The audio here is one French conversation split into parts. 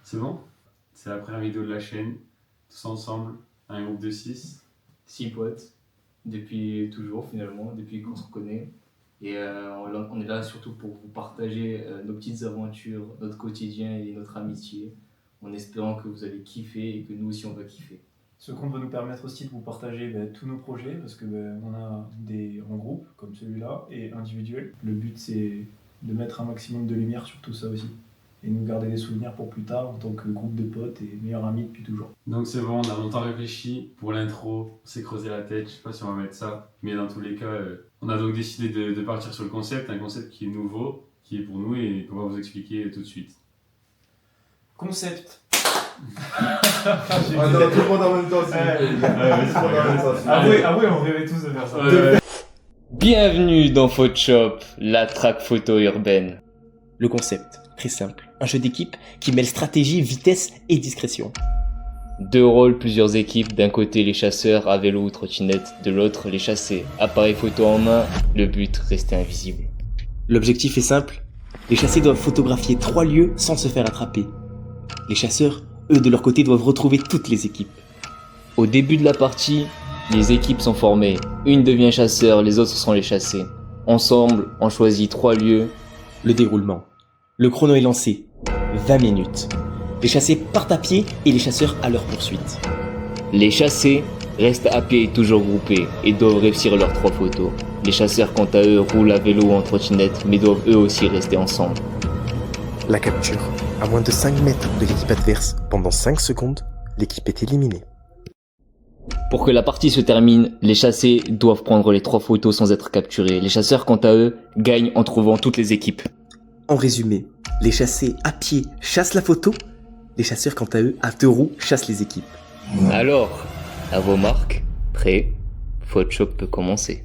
C'est bon? C'est la première vidéo de la chaîne, tous ensemble, un groupe de 6. 6 potes, depuis toujours finalement, depuis qu'on se connaît. Et on est là surtout pour vous partager nos petites aventures, notre quotidien et notre amitié, en espérant que vous allez kiffer et que nous aussi on va kiffer. Ce compte va nous permettre aussi de vous partager tous nos projets, parce que on a des en groupe, comme celui-là, et individuels. Le but, c'est de mettre un maximum de lumière sur tout ça aussi, et nous garder des souvenirs pour plus tard, en tant que groupe de potes et meilleurs amis depuis toujours. Donc c'est bon, on a longtemps réfléchi pour l'intro, on s'est creusé la tête, je sais pas si on va mettre ça, mais dans tous les cas, on a donc décidé de partir sur le concept, un concept qui est nouveau, qui est pour nous et qu'on va vous expliquer tout de suite. Concept. Attends, tout le monde en même temps, Ah ouais, on rêvait tous de faire ça. Bienvenue dans Photoshop, la track photo urbaine. Le concept, très simple. Un jeu d'équipe qui mêle stratégie, vitesse et discrétion. 2 rôles, plusieurs équipes. D'un côté les chasseurs à vélo ou trottinette, de l'autre les chassés. Appareil photo en main, le but rester invisible. L'objectif est simple. Les chassés doivent photographier 3 lieux sans se faire attraper. Les chasseurs, eux de leur côté, doivent retrouver toutes les équipes. Au début de la partie, les équipes sont formées. Une devient chasseur, les autres sont les chassés. Ensemble, on choisit 3 lieux. Le déroulement. Le chrono est lancé. 20 minutes. Les chassés partent à pied et les chasseurs à leur poursuite. Les chassés restent à pied et toujours groupés et doivent réussir leurs 3 photos. Les chasseurs, quant à eux, roulent à vélo ou en trottinette mais doivent eux aussi rester ensemble. La capture. À moins de 5 mètres de l'équipe adverse, pendant 5 secondes, l'équipe est éliminée. Pour que la partie se termine, les chassés doivent prendre les 3 photos sans être capturés. Les chasseurs, quant à eux, gagnent en trouvant toutes les équipes. En résumé, les chassés à pied chassent la photo, les chasseurs quant à eux, à 2 roues, chassent les équipes. Alors, à vos marques, prêts, Photoshop peut commencer.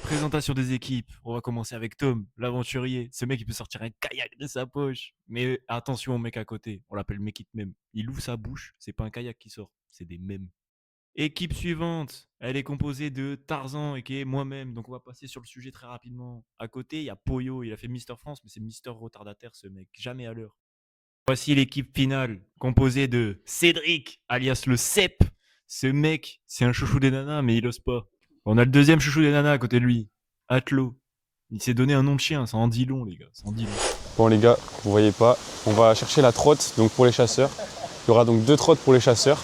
Présentation des équipes. On va commencer avec Tom, l'aventurier. Ce mec, il peut sortir un kayak de sa poche. Mais attention au mec à côté. On l'appelle mec it même. Il ouvre sa bouche. C'est pas un kayak qui sort. C'est des mèmes. Équipe suivante. Elle est composée de Tarzan et qui est moi-même. Donc on va passer sur le sujet très rapidement. À côté, il y a Poyo. Il a fait Mister France, mais c'est Mister Retardataire ce mec. Jamais à l'heure. Voici l'équipe finale. Composée de Cédric, alias le Cep. Ce mec, c'est un chouchou des nanas, mais il ose pas. On a le deuxième chouchou des nanas à côté de lui, Atlo. Il s'est donné un nom de chien, ça en dit long les gars, ça en dit long. Bon les gars, vous voyez pas, on va chercher la trotte donc pour les chasseurs. Il y aura donc 2 trottes pour les chasseurs.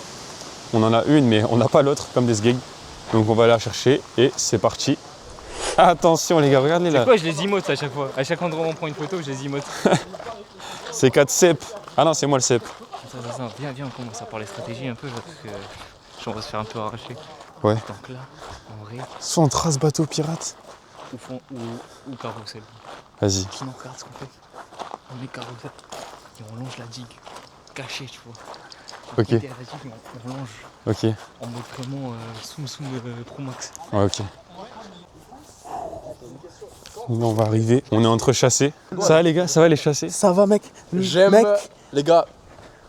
On en a une mais on n'a pas l'autre comme des sgegs. Donc on va la chercher et c'est parti. Attention les gars, regardez là. C'est quoi, je les emote à chaque fois. À chaque endroit où on prend une photo, je les emote. C'est 4 cep. Ah non, c'est moi le cep. Attends, viens, on commence à parler stratégie un peu parce que on va se faire un peu arracher. Ouais. Donc là, en vrai, Soit on trace bateau pirate. ou carrousel. Vas-y. Sinon, regarde ce qu'on fait. On met carrousel et on longe la digue. Caché, tu vois. Ok. La digue, on longe. Ok. En mode vraiment Soum Pro Max. Ouais, ok. Là, on va arriver. On est entre chassés. Ça va les gars, ça va les chassés? Ça va mec? J'aime, les gars,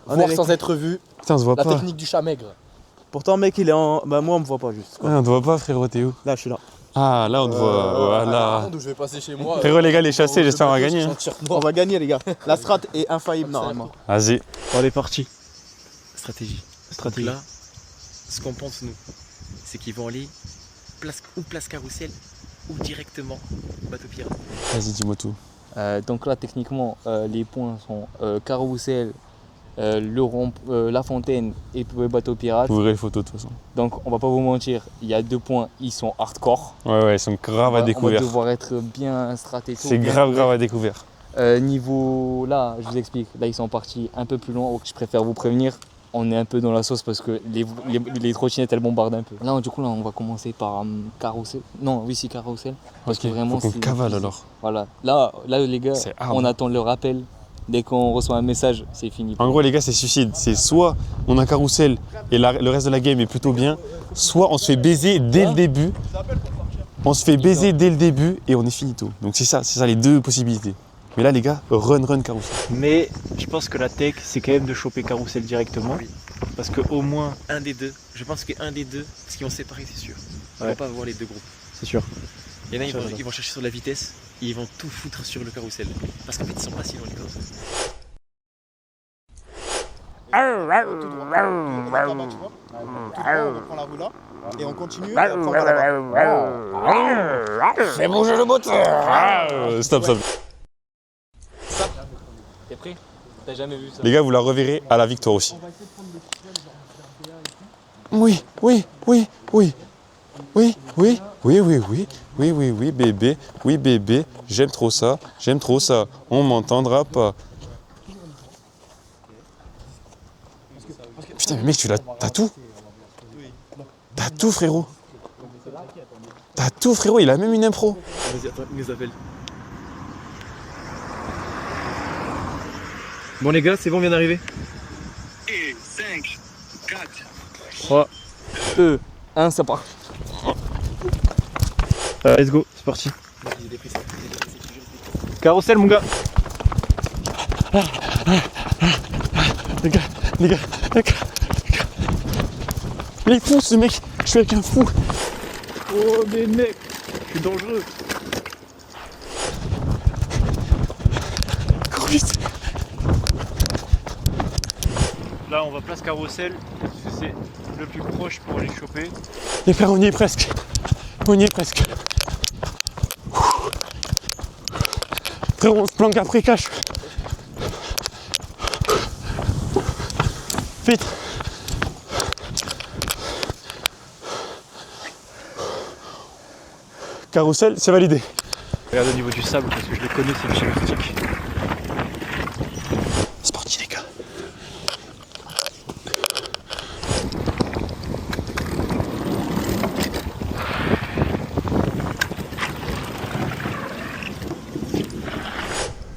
voir sans être vu, Putain, on se voit la pas. technique du chat maigre. Pourtant mec il est en... Bah moi on me voit pas juste. Ouais, on te voit pas frérot, t'es où? Là je suis là. Ah là on te voit, voilà. Où je vais passer chez moi. Frérot les gars, les chassés, j'espère qu'on va gagner. Hein. On va gagner les gars. La strat est infaillible normalement. Vas-y. On est parti. Stratégie. Stratégie. Donc là, ce qu'on pense nous, c'est qu'ils vont aller place carrousel ou directement bateau pirate. Vas-y, dis-moi tout. Donc là, techniquement, les points sont carrousel, la fontaine et le bateau pirate. Vous verrez les photos de toute façon. Donc on va pas vous mentir, il y a 2 points, ils sont hardcore. Ouais, ils sont grave à On va découvert. devoir être bien stratégique. C'est grave à découvert. Niveau là, je vous explique, là ils sont partis un peu plus loin. Je préfère vous prévenir, on est un peu dans la sauce parce que les trottinettes elles bombardent un peu. Là du coup là on va commencer par carrousel. Non, oui c'est carrousel. Parce que vraiment faut qu'on cavale alors. Voilà. Là les gars, C'est hard. on attend le rappel. Dès qu'on reçoit un message, c'est fini. En gros les gars c'est suicide. C'est soit on a carrousel et le reste de la game est plutôt bien, soit on se fait baiser dès le début. On se fait baiser dès le début et on est finito. Donc c'est ça les 2 possibilités. Mais là les gars, run carrousel. Mais je pense que la tech, c'est quand même de choper carrousel directement. Oui. Parce que au moins, Un des deux, je pense qu'un des deux, parce qu'ils vont se séparer, c'est sûr. On Ouais. va pas avoir les 2 groupes. c'est sûr. Il y en a, Ça, ils vont chercher sur la vitesse. ils vont tout foutre sur le carrousel. Parce qu'en fait, ils sont pas si loin les carrousels. Tout droit, tu vois. Tout droit, on reprend la rue là et on continue et après on va là-bas. Fais bouger le moteur. Stop, stop. T'es prêt? T'as jamais vu ça? Les gars, vous la reverrez à la victoire aussi. Oui, oui, oui, oui. Oui, oui, oui, oui, oui. Oui, oui, oui, bébé. Oui, bébé. J'aime trop ça. J'aime trop ça. On m'entendra pas. Putain, mais mec, t'as tout. T'as tout, frérot. T'as tout, frérot. Il a même une impro. Vas-y, attends, il nous appelle. Bon les gars, c'est bon, on vient d'arriver. 5, 4, 3, 2, 1, ça part. Let's go, c'est parti. Carrousel mon gars. Les gars. Il est fou ce mec. Je suis avec un fou. Oh mais mec, je suis dangereux. Cours vite. Là, on va place Carrousel, parce que c'est le plus proche pour les choper. Les frères, on y est presque. Frérot, on se planque après cache. Vite. Carrousel, c'est validé. Regarde au niveau du sable, parce que je les connais, c'est le schématique. C'est parti les gars.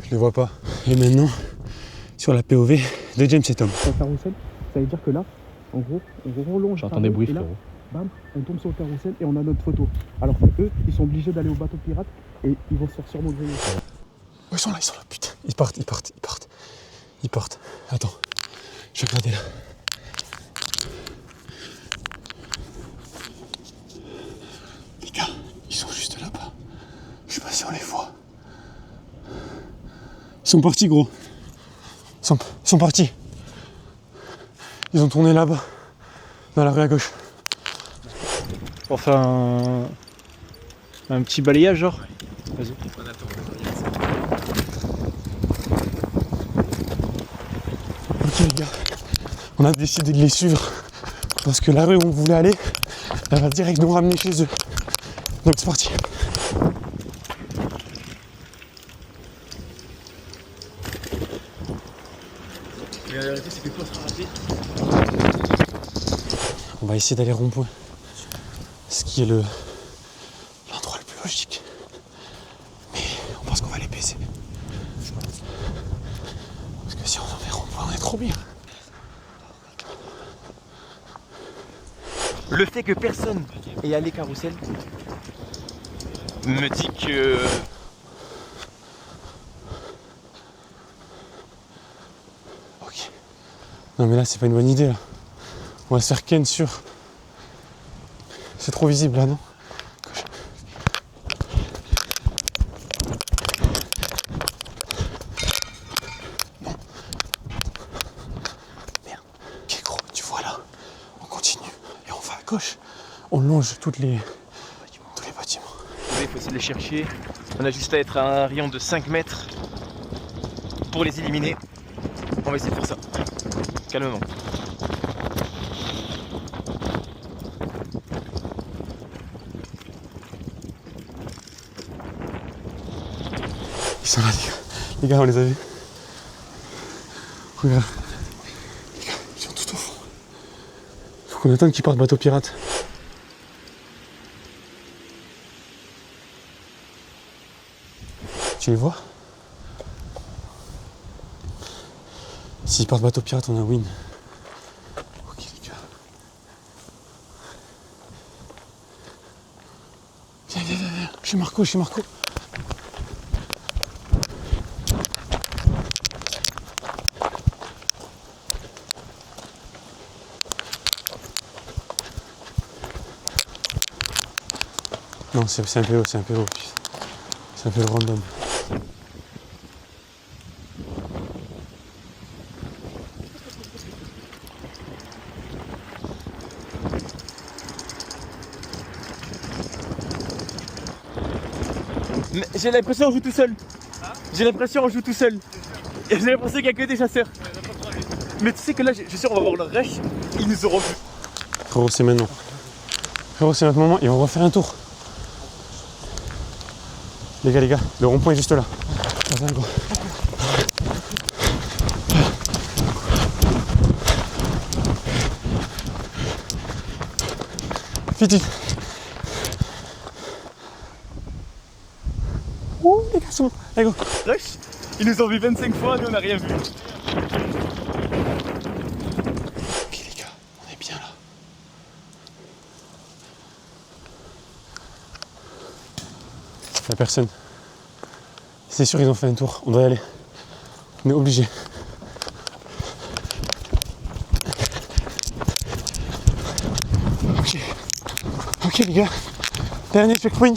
Je les vois pas. Et maintenant, sur la POV de James et Tom. Sur le carrousel, ça veut dire que là, en gros, on relonge. J'entends des bruits, et là, frérot. bam, on tombe sur le carrousel et on a notre photo. Alors qu'eux, ils sont obligés d'aller au bateau pirate et ils vont se faire sûrement griller. Oh, ils sont là, putain. Ils partent. Attends, je vais regarder là. Les gars, ils sont juste là-bas. Je sais pas si on les voit. Ils sont partis, gros. Ils sont partis. Ils ont tourné là-bas, dans la rue à gauche. Pour faire un petit balayage, genre. Vas-y. Ok les gars, on a décidé de les suivre parce que la rue où on voulait aller, elle va direct nous ramener chez eux. Donc c'est parti. Mais la vérité, c'est que quand on sera rapide, On va essayer d'aller rond-point. Ce qui est l'endroit le plus logique. Mais on pense qu'on va les baiser. Parce que si on en fait rond-point, on est trop bien. le fait que personne ait allé carrousel me dit que... Ok. Non mais là c'est pas une bonne idée là. On va se faire ken sur. C'est trop visible là, non? Non. Merde. Ok gros, tu vois là. On continue et on va à gauche. On longe tous les bâtiments. Il faut essayer de les chercher. On a juste à être à un rayon de 5 mètres pour les éliminer. On va essayer de faire ça. Calmement. Ils sont là les gars. Les gars, on les a vus. Regarde. Les gars, ils sont tout au fond. Faut qu'on attende qu'ils partent bateau pirate. Tu les vois? S'ils partent bateau pirate, on a win. Ok les gars. Viens, viens, viens, viens. Je suis Marco. Non, c'est un PO. C'est Ça fait le random. J'ai l'impression qu'on joue tout seul. J'ai l'impression qu'on joue tout seul. Et j'ai l'impression qu'il n'y a que des chasseurs. Mais tu sais que là, je suis sûr, on va voir le rush. Ils nous auront vu. Frérot, c'est maintenant. Frérot, c'est notre moment et on va faire un tour. Les gars, le rond-point est juste là. Vas-y, go. Vite. Ouh, les gars, c'est bon. Allez, go. Rush, ils nous ont vu 25 fois, nous on n'a rien vu. Ok, les gars, on est bien là. Y'a personne. C'est sûr, ils ont fait un tour. On doit y aller. On est obligé. Ok, les gars. Dernier checkpoint.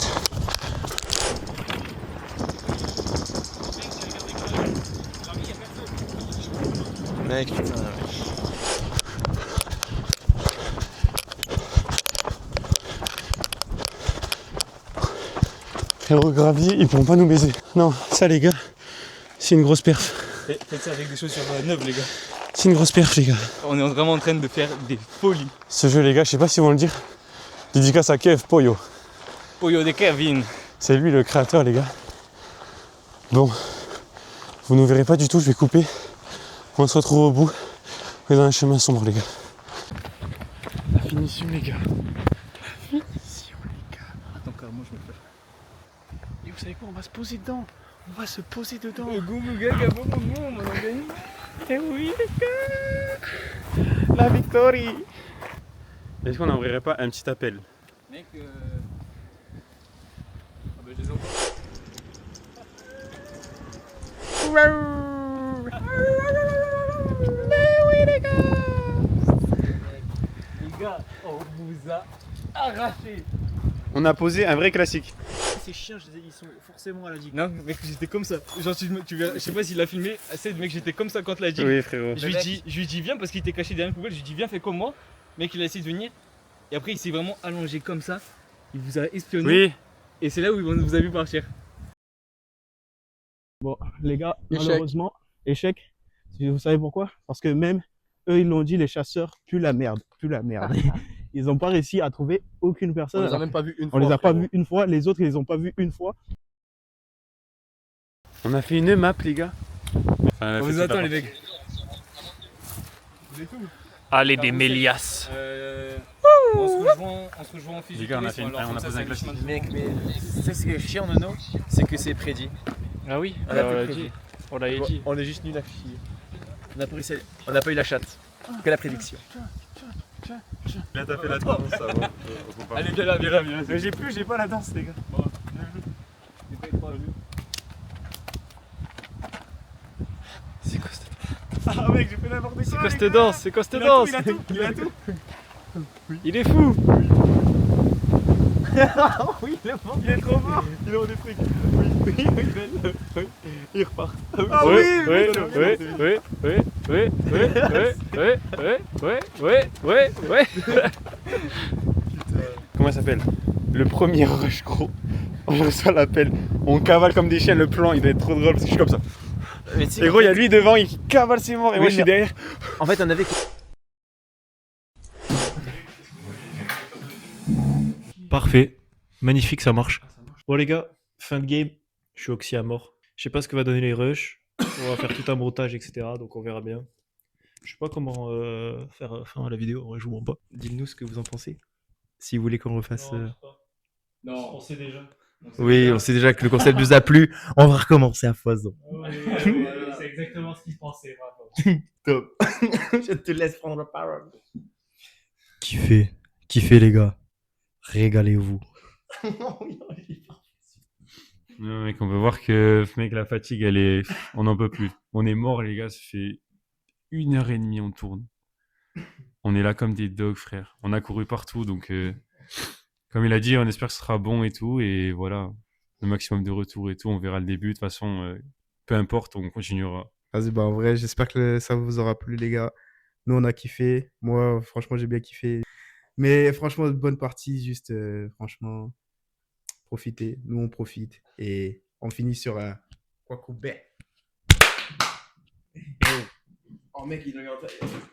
Mec, putain. Frérot, gravier, ils pourront pas nous baiser. Non, ça, les gars, c'est une grosse perf. Faites ça avec des chaussures neuves, les gars. C'est une grosse perf, les gars. On est vraiment en train de faire des folies. Ce jeu, les gars, je sais pas si ils vont le dire. Dédicace à Kev Poyo. Poyo de Kevin. C'est lui le créateur, les gars. Bon, vous ne verrez pas du tout, je vais couper. On se retrouve au bout. On est dans un chemin sombre, les gars. La finition, les gars. La finition, les gars. Attends, carrément, je me fais. Et vous savez quoi, on va se poser dedans. On va se poser dedans. Le goût, mon gars, on a gagné. Eh oui, les gars. La victoire. Est-ce qu'on n'enverrait pas un petit appel? Mec, ah bah je les entends. Mais oui, les gars. Les gars, on vous a arraché. On a posé un vrai classique. Ces chiens, ils sont forcément à la digue. Non, mec, j'étais comme ça. Genre, je sais pas s'il l'a filmé. C'est mec, j'étais comme ça quand la dit. Oui, frérot. Je lui dis viens parce qu'il était caché derrière une poubelle. Je lui dis viens, fais comme moi. Mec, il a essayé de venir. Et après, il s'est vraiment allongé comme ça. Il vous a espionné. Oui. Et c'est là où on vous a vu partir. Bon, les gars, Échec. malheureusement, échec. Vous savez pourquoi? Parce que même eux, ils l'ont dit, les chasseurs, plus la merde. Ils n'ont pas réussi à trouver aucune personne. On les a même pas vus une On fois. les a pas frérot. vus une fois, les autres, ils les ont pas vus une fois. On a fait une map, les gars. Enfin, On vous attend, les mecs. Allez, des mélias. On se rejoint en physique. Les gars, on a posé un classique. Mec, mais c'est ce qui est chiant, Nono, c'est que c'est prédit. Ah oui, On l'a dit. On l'a dit. On est juste nul à chier. On n'a pas eu la chatte. Que la prédiction. Là, t'as fait la danse, ça va. Allez, viens là. Mais j'ai pas la danse, les gars. C'est quoi cette danse? Ah, mec, j'ai fait n'importe quoi. C'est quoi cette danse? C'est quoi cette danse? Il a tout. Il est fou. Oui, il est trop fort. Il est en des trucs. Oui. Il repart. Ah Ouais. Comment ça s'appelle? Le premier rush, gros. On reçoit l'appel. On cavale comme des chiens. Le plan, il doit être trop drôle parce que je suis comme ça. Et gros, il y a lui devant, il cavale ses morts. Et moi, je suis derrière. En fait, on avait. Parfait. Magnifique, ça marche. Bon les gars, fin de game. Je suis oxy à mort. Je sais pas ce que va donner les rushs. On va faire tout un montage, etc. Donc on verra bien. Je sais pas comment faire fin à la vidéo. En vrai, je vous mens pas. Dites-nous ce que vous en pensez. Si vous voulez qu'on refasse. Non, on sait déjà. Oui, on sait déjà que le concept nous a plu. On va recommencer à foison. C'est exactement ce qu'il pensait. Top. Je te laisse prendre la parole. Kiffez les gars. Régalez-vous. Non, mec, on peut voir que mec, la fatigue, elle est. On n'en peut plus. On est mort, les gars. Ça fait 1h30, on tourne. On est là comme des dogs, frère. On a couru partout, donc comme il a dit, on espère que ce sera bon et tout. Et voilà. le maximum de retours et tout. On verra le début. De toute façon, peu importe, on continuera. Vas-y, bah en vrai, j'espère que ça vous aura plu, les gars. Nous, on a kiffé. Moi, franchement, j'ai bien kiffé. Mais franchement, bonne partie. Juste, franchement, profitez. Nous, on profite. Et on finit sur un Kwakubé. Oh, mec, il regarde.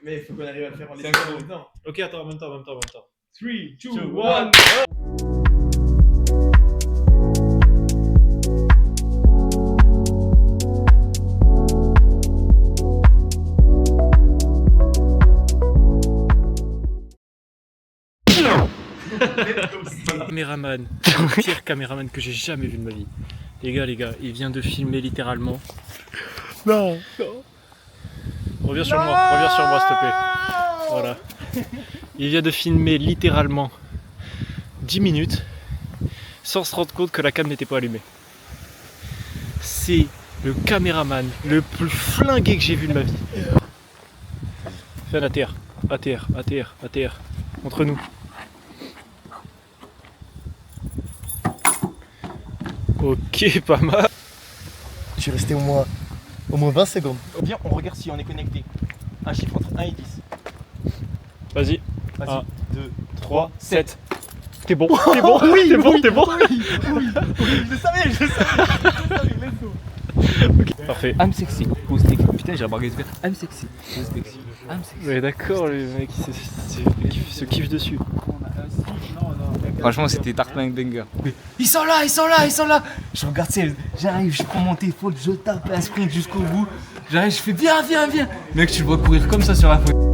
Mais il faut qu'on arrive à le faire en laissant maintenant. Ok, attends, en même temps. 3, 2, 1. Caméraman, le pire caméraman que j'ai jamais vu de ma vie. Les gars, il vient de filmer littéralement. Non. Reviens sur moi s'il te plaît. Voilà. Il vient de filmer littéralement 10 minutes sans se rendre compte que la cam n'était pas allumée. C'est le caméraman le plus flingué que j'ai vu de ma vie. Fais un ATR. Entre nous. Ok, pas mal. Je suis resté au moins 20 secondes. Viens, on regarde si on est connecté. Un chiffre entre 1 et 10. Vas-y. Vas-y. 1, 2, 3, 7. T'es bon. Oui, T'es bon. oui, Je le savais, let's go. Parfait. I'm sexy. Uzbek. Putain, j'ai remarqué I'm sexy. Uzbek. I'm sexy. Ouais, d'accord, le mec, il se kiffe dessus. Franchement, c'était Tarpin Banger. Ils sont là. Je regarde, j'arrive, je prends mon téléphone, je tape un sprint jusqu'au bout. J'arrive, je fais viens. Mec, tu le vois courir comme ça sur la photo.